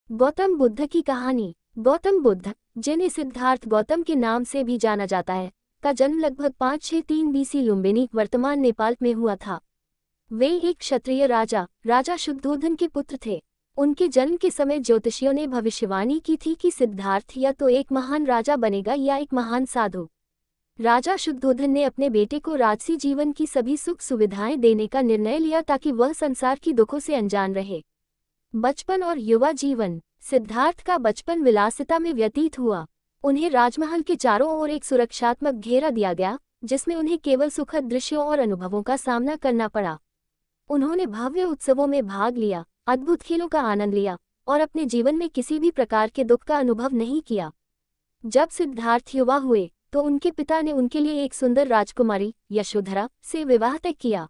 गौतम बुद्ध की कहानी। गौतम बुद्ध, जिन्हें सिद्धार्थ गौतम के नाम से भी जाना जाता है, का जन्म लगभग 563 बीसी लुम्बिनी वर्तमान नेपाल में हुआ था। वे एक क्षत्रिय राजा शुद्धोधन के पुत्र थे। उनके जन्म के समय ज्योतिषियों ने भविष्यवाणी की थी कि सिद्धार्थ या तो एक महान राजा बनेगा या एक महान साधु। राजा शुद्धोधन ने अपने बेटे को राजसी जीवन की सभी सुख सुविधाएं देने का निर्णय लिया ताकि वह संसार की दुखों से अनजान रहे। बचपन और युवा जीवन। सिद्धार्थ का बचपन विलासिता में व्यतीत हुआ। उन्हें राजमहल के चारों ओर एक सुरक्षात्मक घेरा दिया गया, जिसमें उन्हें केवल सुखद दृश्यों और अनुभवों का सामना करना पड़ा। उन्होंने भव्य उत्सवों में भाग लिया, अद्भुत खेलों का आनंद लिया और अपने जीवन में किसी भी प्रकार के दुख का अनुभव नहीं किया। जब सिद्धार्थ युवा हुए तो उनके पिता ने उनके लिए एक सुंदर राजकुमारी यशोधरा से विवाह तय किया।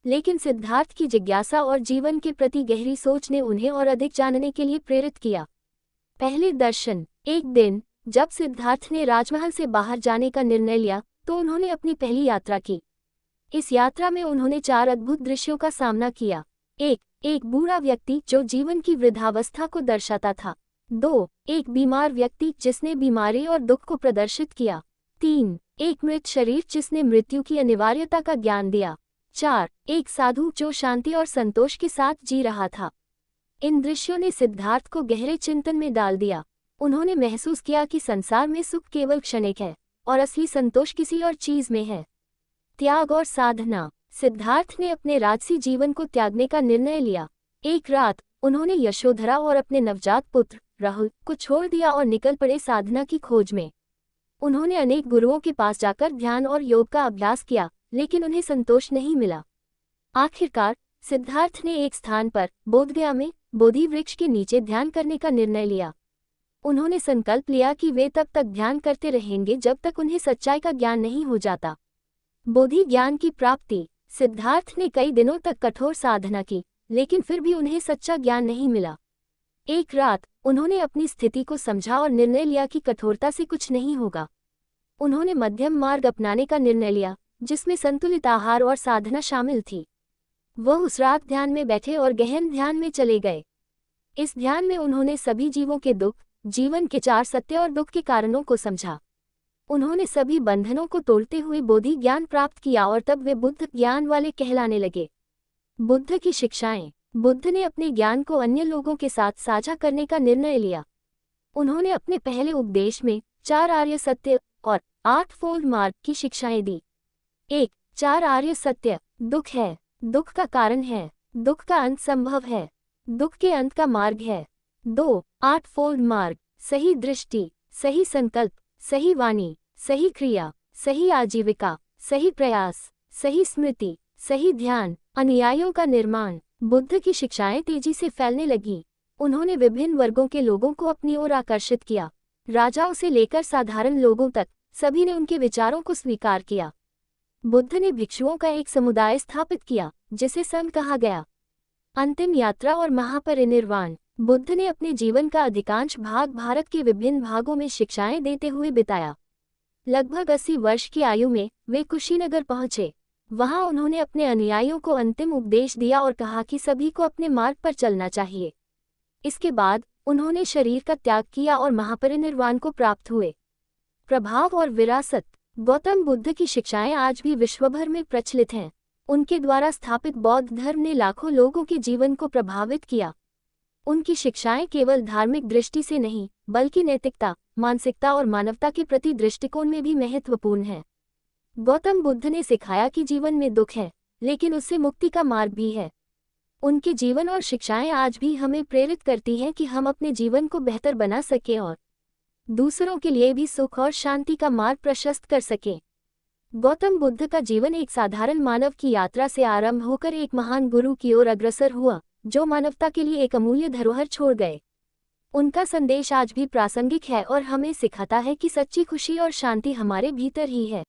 लेकिन सिद्धार्थ की जिज्ञासा और जीवन के प्रति गहरी सोच ने उन्हें और अधिक जानने के लिए प्रेरित किया। पहले दर्शन। एक दिन जब सिद्धार्थ ने राजमहल से बाहर जाने का निर्णय लिया तो उन्होंने अपनी पहली यात्रा की। इस यात्रा में उन्होंने 4 अद्भुत दृश्यों का सामना किया। एक बूढ़ा व्यक्ति जो जीवन की वृद्धावस्था को दर्शाता था। 2 एक बीमार व्यक्ति जिसने बीमारी और दुख को प्रदर्शित किया। 3 एक मृत शरीर जिसने मृत्यु की अनिवार्यता का ज्ञान दिया। 4 एक साधु जो शांति और संतोष के साथ जी रहा था। इन दृश्यों ने सिद्धार्थ को गहरे चिंतन में डाल दिया। उन्होंने महसूस किया कि संसार में सुख केवल क्षणिक है और असली संतोष किसी और चीज में है। त्याग और साधना। सिद्धार्थ ने अपने राजसी जीवन को त्यागने का निर्णय लिया। एक रात उन्होंने यशोधरा और अपने नवजात पुत्र राहुल को छोड़ दिया और निकल पड़े साधना की खोज में। उन्होंने अनेक गुरुओं के पास जाकर ध्यान और योग का अभ्यास किया, लेकिन उन्हें संतोष नहीं मिला। आखिरकार सिद्धार्थ ने एक स्थान पर बोधगया में बोधि वृक्ष के नीचे ध्यान करने का निर्णय लिया। उन्होंने संकल्प लिया कि वे तब तक ध्यान करते रहेंगे जब तक उन्हें सच्चाई का ज्ञान नहीं हो जाता। बोधि ज्ञान की प्राप्ति। सिद्धार्थ ने कई दिनों तक कठोर साधना की, लेकिन फिर भी उन्हें सच्चा ज्ञान नहीं मिला। एक रात उन्होंने अपनी स्थिति को समझा और निर्णय लिया कि कठोरता से कुछ नहीं होगा। उन्होंने मध्यम मार्ग अपनाने का निर्णय लिया, जिसमें संतुलित आहार और साधना शामिल थी। वह उस रात ध्यान में बैठे और गहन ध्यान में चले गए। इस ध्यान में उन्होंने सभी जीवों के दुख, जीवन के 4 सत्य और दुख के कारणों को समझा। उन्होंने सभी बंधनों को तोड़ते हुए बोधि ज्ञान प्राप्त किया और तब वे बुद्ध ज्ञान वाले कहलाने लगे। बुद्ध की शिक्षाएं। बुद्ध ने अपने ज्ञान को अन्य लोगों के साथ साझा करने का निर्णय लिया। उन्होंने अपने पहले उपदेश में 4 आर्य सत्य और 8 फोल्ड मार्ग की शिक्षाएं दी। 1 4 आर्य सत्य। दुख है, दुख का कारण है, दुख का अंत संभव है, दुख के अंत का मार्ग है। 2 8 फोल्ड मार्ग। सही दृष्टि, सही संकल्प, सही वाणी, सही क्रिया, सही आजीविका, सही प्रयास, सही स्मृति, सही ध्यान, अनुयायियों का निर्माण। बुद्ध की शिक्षाएं तेजी से फैलने लगी। उन्होंने विभिन्न वर्गों के लोगों को अपनी ओर आकर्षित किया। राजाओं से लेकर साधारण लोगों तक सभी ने उनके विचारों को स्वीकार किया। बुद्ध ने भिक्षुओं का एक समुदाय स्थापित किया, जिसे संघ कहा गया। अंतिम यात्रा और महापरिनिर्वाण। बुद्ध ने अपने जीवन का अधिकांश भाग भारत के विभिन्न भागों में शिक्षाएं देते हुए बिताया। लगभग 80 वर्ष की आयु में वे कुशीनगर पहुंचे। वहां उन्होंने अपने अनुयायियों को अंतिम उपदेश दिया और कहा कि सभी को अपने मार्ग पर चलना चाहिए। इसके बाद उन्होंने शरीर का त्याग किया और महापरिनिर्वाण को प्राप्त हुए। प्रभाव और विरासत। गौतम बुद्ध की शिक्षाएं आज भी विश्वभर में प्रचलित हैं। उनके द्वारा स्थापित बौद्ध धर्म ने लाखों लोगों के जीवन को प्रभावित किया। उनकी शिक्षाएं केवल धार्मिक दृष्टि से नहीं, बल्कि नैतिकता, मानसिकता और मानवता के प्रति दृष्टिकोण में भी महत्वपूर्ण हैं। गौतम बुद्ध ने सिखाया कि जीवन में दुख है, लेकिन उससे मुक्ति का मार्ग भी है। उनके जीवन और शिक्षाएं आज भी हमें प्रेरित करती हैं कि हम अपने जीवन को बेहतर बना सकें और दूसरों के लिए भी सुख और शांति का मार्ग प्रशस्त कर सकें। गौतम बुद्ध का जीवन एक साधारण मानव की यात्रा से आरंभ होकर एक महान गुरु की ओर अग्रसर हुआ, जो मानवता के लिए एक अमूल्य धरोहर छोड़ गए। उनका संदेश आज भी प्रासंगिक है और हमें सिखाता है कि सच्ची खुशी और शांति हमारे भीतर ही है।